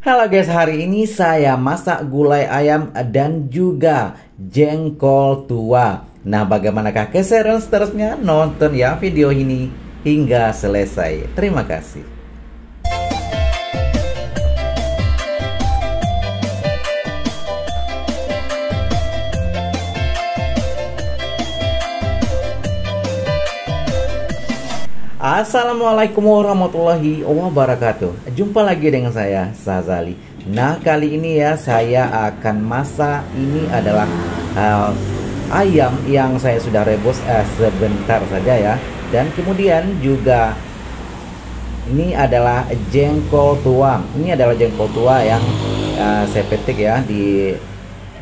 Halo guys, hari ini saya masak gulai ayam dan juga jengkol tua. Nah, bagaimanakah keseruan seterusnya? Nonton ya video ini hingga selesai. Terima kasih. Assalamualaikum warahmatullahi wabarakatuh. Jumpa lagi dengan saya, Sazali. Nah, kali ini ya saya akan masak. Ini adalah ayam yang saya sudah rebus sebentar saja ya. Dan kemudian juga ini adalah jengkol tua. Ini adalah jengkol tua yang saya petik ya di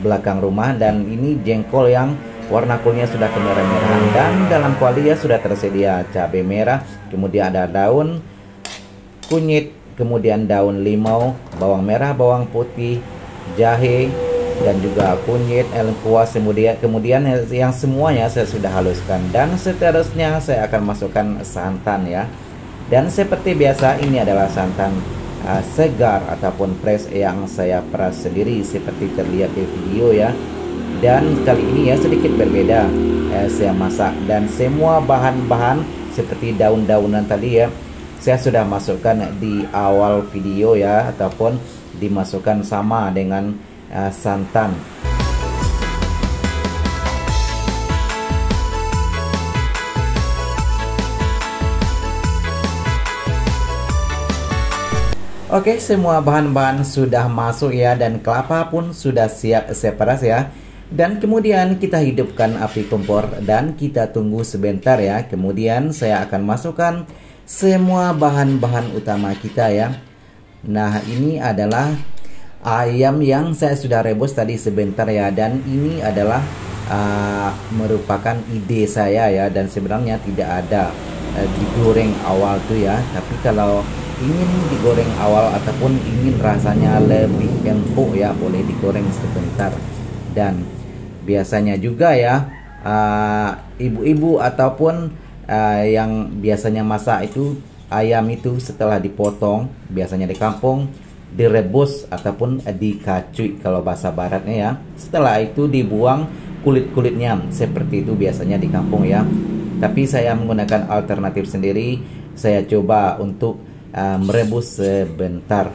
belakang rumah. Dan ini jengkol yang warna kulitnya sudah kemerah-merahan, dan dalam kuali ya sudah tersedia cabai merah, kemudian ada daun kunyit, kemudian daun limau, bawang merah, bawang putih, jahe, dan juga kunyit, lengkuas, kemudian yang semuanya saya sudah haluskan. Dan seterusnya saya akan masukkan santan ya. Dan seperti biasa ini adalah santan segar ataupun fresh yang saya peras sendiri seperti terlihat di video ya. Dan kali ini ya sedikit berbeda saya masak, dan semua bahan-bahan seperti daun-daunan tadi ya saya sudah masukkan di awal video ya, ataupun dimasukkan sama dengan santan. Oke, semua bahan-bahan sudah masuk ya, dan kelapa pun sudah siap saya peras ya. Dan kemudian kita hidupkan api kompor dan kita tunggu sebentar ya. Kemudian saya akan masukkan semua bahan-bahan utama kita ya. Nah, ini adalah ayam yang saya sudah rebus tadi sebentar ya. Dan ini adalah merupakan ide saya ya. Dan sebenarnya tidak ada digoreng awal tuh ya. Tapi kalau ingin digoreng awal ataupun ingin rasanya lebih empuk ya, boleh digoreng sebentar. Dan biasanya juga ya ibu-ibu ataupun yang biasanya masak itu ayam itu setelah dipotong, biasanya di kampung direbus ataupun dikacui kalau bahasa baratnya ya. Setelah itu dibuang kulit-kulitnya, seperti itu biasanya di kampung ya. Tapi saya menggunakan alternatif sendiri. Saya coba untuk merebus sebentar.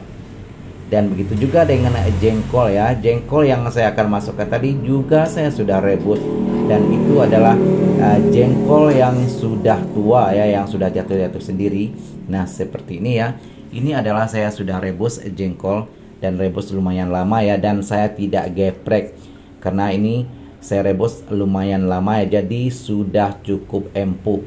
Dan begitu juga dengan jengkol ya. Jengkol yang saya akan masukkan tadi juga saya sudah rebus. Dan itu adalah jengkol yang sudah tua ya, yang sudah jatuh-jatuh sendiri. Nah, seperti ini ya. Ini adalah saya sudah rebus jengkol, dan rebus lumayan lama ya. Dan saya tidak geprek karena ini saya rebus lumayan lama ya, jadi sudah cukup empuk.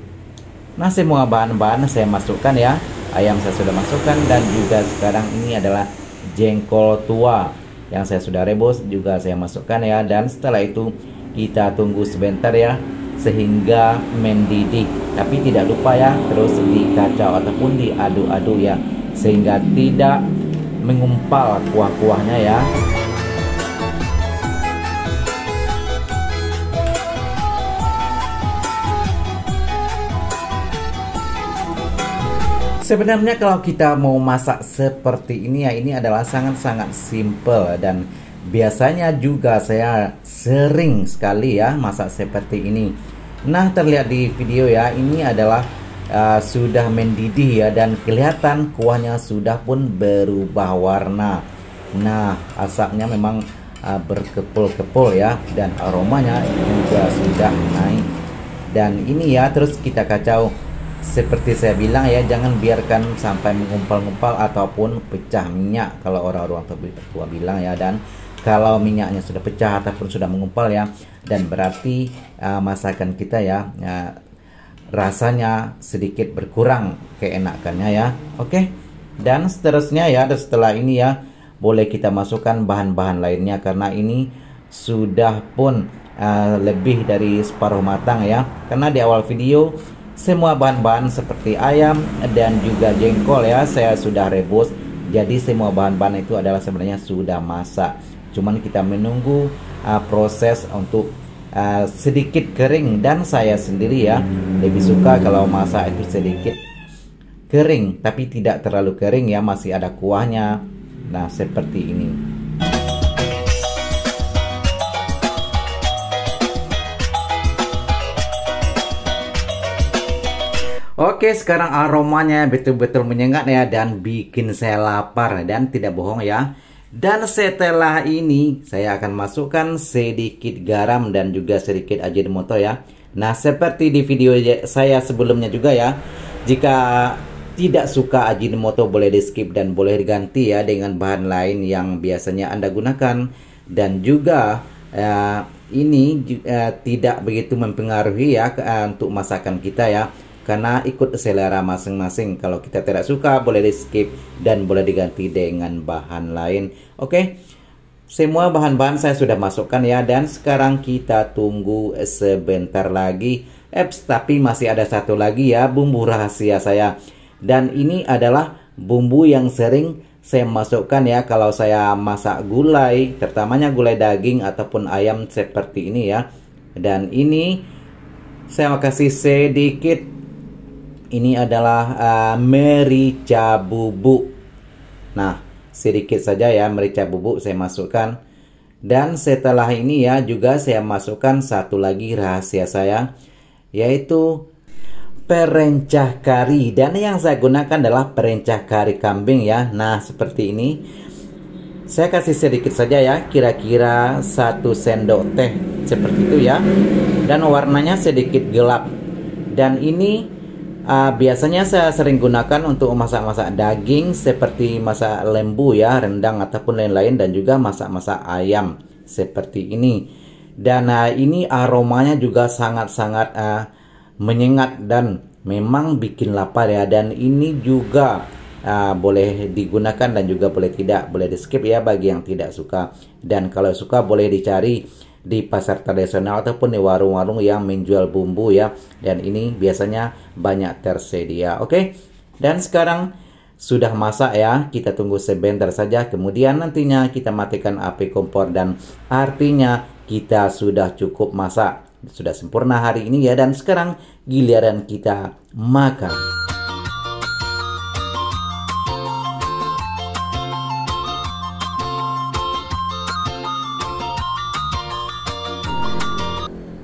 Nah, semua bahan-bahan saya masukkan ya. Ayam saya sudah masukkan, dan juga sekarang ini adalah jengkol tua yang saya sudah rebus juga saya masukkan ya. Dan setelah itu kita tunggu sebentar ya sehingga mendidih, tapi tidak lupa ya terus dikacau ataupun diaduk-aduk ya, sehingga tidak mengumpal kuah-kuahnya ya. Sebenarnya kalau kita mau masak seperti ini ya, ini adalah sangat-sangat simple, dan biasanya juga saya sering sekali ya masak seperti ini. Nah, terlihat di video ya, ini adalah sudah mendidih ya, dan kelihatan kuahnya sudah pun berubah warna. Nah, asapnya memang berkepul-kepul ya, dan aromanya juga sudah naik. Dan ini ya, terus kita kacau. Seperti saya bilang ya, jangan biarkan sampai mengumpal-ngumpal ataupun pecah minyak kalau orang-orang tua bilang ya. Dan kalau minyaknya sudah pecah ataupun sudah mengumpal ya, dan berarti masakan kita ya rasanya sedikit berkurang keenakannya ya. Oke. Dan seterusnya ya, setelah ini ya boleh kita masukkan bahan-bahan lainnya, karena ini sudah pun lebih dari separuh matang ya. Karena di awal video semua bahan-bahan seperti ayam dan juga jengkol ya saya sudah rebus. Jadi semua bahan-bahan itu adalah sebenarnya sudah masak. Cuman kita menunggu proses untuk sedikit kering. Dan saya sendiri ya lebih suka kalau masak itu sedikit kering, tapi tidak terlalu kering ya, masih ada kuahnya. Nah, seperti ini. Oke, sekarang aromanya betul-betul menyengat ya, dan bikin saya lapar dan tidak bohong ya. Dan setelah ini saya akan masukkan sedikit garam dan juga sedikit Ajinomoto ya. Nah, seperti di video saya sebelumnya juga ya, jika tidak suka Ajinomoto boleh di skip dan boleh diganti ya dengan bahan lain yang biasanya Anda gunakan. Dan juga ini tidak begitu mempengaruhi ya untuk masakan kita ya, karena ikut selera masing-masing. Kalau kita tidak suka boleh di skip dan boleh diganti dengan bahan lain. Oke, semua bahan-bahan saya sudah masukkan ya, dan sekarang kita tunggu sebentar lagi. Tapi masih ada satu lagi ya, bumbu rahasia saya. Dan ini adalah bumbu yang sering saya masukkan ya kalau saya masak gulai, terutamanya gulai daging ataupun ayam seperti ini ya. Dan ini saya mau kasih sedikit. Ini adalah merica bubuk. Nah, sedikit saja ya merica bubuk saya masukkan. Dan setelah ini ya juga saya masukkan satu lagi rahasia saya, yaitu perencah kari. Dan yang saya gunakan adalah perencah kari kambing ya. Nah, seperti ini. Saya kasih sedikit saja ya, kira-kira 1 sendok teh seperti itu ya. Dan warnanya sedikit gelap. Dan ini biasanya saya sering gunakan untuk masak-masak daging seperti masak lembu ya, rendang ataupun lain-lain, dan juga masak-masak ayam seperti ini. Dan ini aromanya juga sangat-sangat menyengat dan memang bikin lapar ya. Dan ini juga boleh digunakan dan juga boleh tidak, boleh di skip ya bagi yang tidak suka. Dan kalau suka boleh dicari di pasar tradisional ataupun di warung-warung yang menjual bumbu ya. Dan ini biasanya banyak tersedia. Oke. Dan sekarang sudah masak ya. Kita tunggu sebentar saja. Kemudian nantinya kita matikan api kompor, dan artinya kita sudah cukup masak. Sudah sempurna hari ini ya. Dan sekarang giliran kita makan.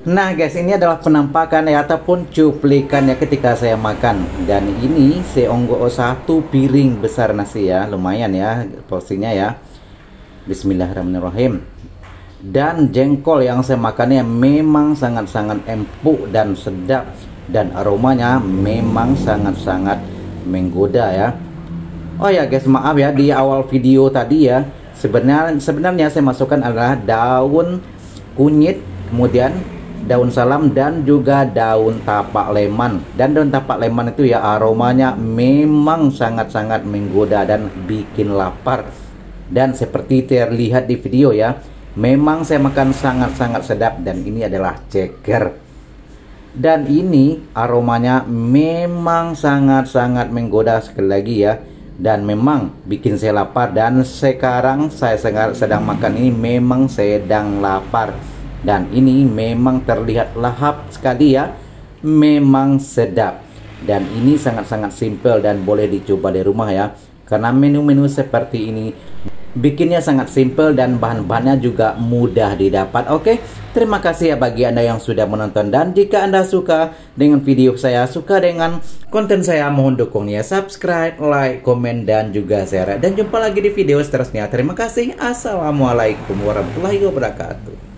Nah guys, ini adalah penampakan ya ataupun cuplikannya ketika saya makan. Dan ini seonggok 1 piring besar nasi ya, lumayan ya porsinya ya. Bismillahirrahmanirrahim. Dan jengkol yang saya makannya memang sangat-sangat empuk dan sedap, dan aromanya memang sangat-sangat menggoda ya. Oh ya guys, maaf ya di awal video tadi ya, sebenarnya saya masukkan adalah daun kunyit, kemudian daun salam, dan juga daun tapak leman. Dan daun tapak leman itu ya aromanya memang sangat-sangat menggoda dan bikin lapar. Dan seperti terlihat di video ya, memang saya makan sangat-sangat sedap. Dan ini adalah ceker. Dan ini aromanya memang sangat-sangat menggoda sekali lagi ya. Dan memang bikin saya lapar. Dan sekarang saya sedang makan ini memang sedang lapar. Dan ini memang terlihat lahap sekali ya, memang sedap. Dan ini sangat-sangat simple dan boleh dicoba di rumah ya. Karena menu-menu seperti ini bikinnya sangat simple dan bahan-bahannya juga mudah didapat. Oke, terima kasih ya bagi Anda yang sudah menonton. Dan jika Anda suka dengan video saya, suka dengan konten saya, mohon dukungnya subscribe, like, komen, dan juga share. Dan jumpa lagi di video seterusnya. Terima kasih. Assalamualaikum warahmatullahi wabarakatuh.